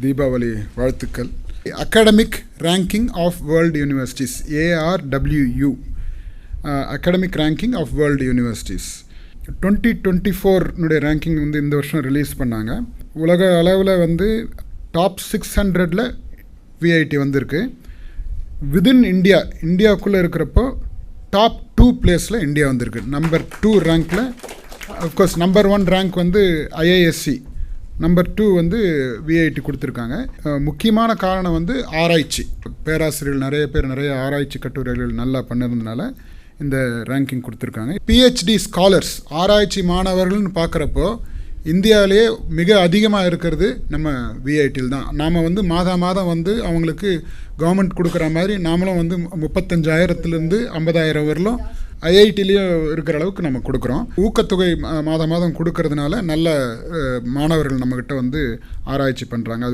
தீபாவளி வாழ்த்துக்கள். Academic ranking of world universities, ARWU, academic ranking of world universities 2024 ranking வந்து இந்த வருஷம் ரிலீஸ் பண்ணாங்க. உலக அளவில் வந்து டாப் 600 விஐடி வந்திருக்கு. விதின் இந்தியாவுக்குள்ளே இருக்கிறப்போ டாப் 2 பிளேஸில் இந்தியா வந்திருக்கு. நம்பர் 2 ரேங்க்கில். அஃப்கோர்ஸ் நம்பர் 1 ரேங்க் வந்து IISc, நம்பர் 2 வந்து விஐடி கொடுத்துருக்காங்க. முக்கியமான காரணம் வந்து ஆராய்ச்சி. பேராசிரியர்கள் நிறைய ஆராய்ச்சி கட்டுரைகள் நல்லா பண்ணதுனால இந்த ரேங்கிங் கொடுத்துருக்காங்க. PhD ஸ்காலர்ஸ், ஆராய்ச்சி மாணவர்கள்னு பார்க்குறப்போ இந்தியாவிலேயே மிக அதிகமாக இருக்கிறது நம்ம விஐடியில் தான். நாம் வந்து மாதம் வந்து அவங்களுக்கு கவர்மெண்ட் கொடுக்குற மாதிரி நாமளும் வந்து 35,000 50,000 வரலும் ஐஐடிலேயும் இருக்கிற அளவுக்கு நம்ம கொடுக்குறோம். ஊக்கத்தொகை மாதம் கொடுக்கறதுனால நல்ல மாணவர்கள் நம்மக்கிட்ட வந்து ஆராய்ச்சி பண்ணுறாங்க.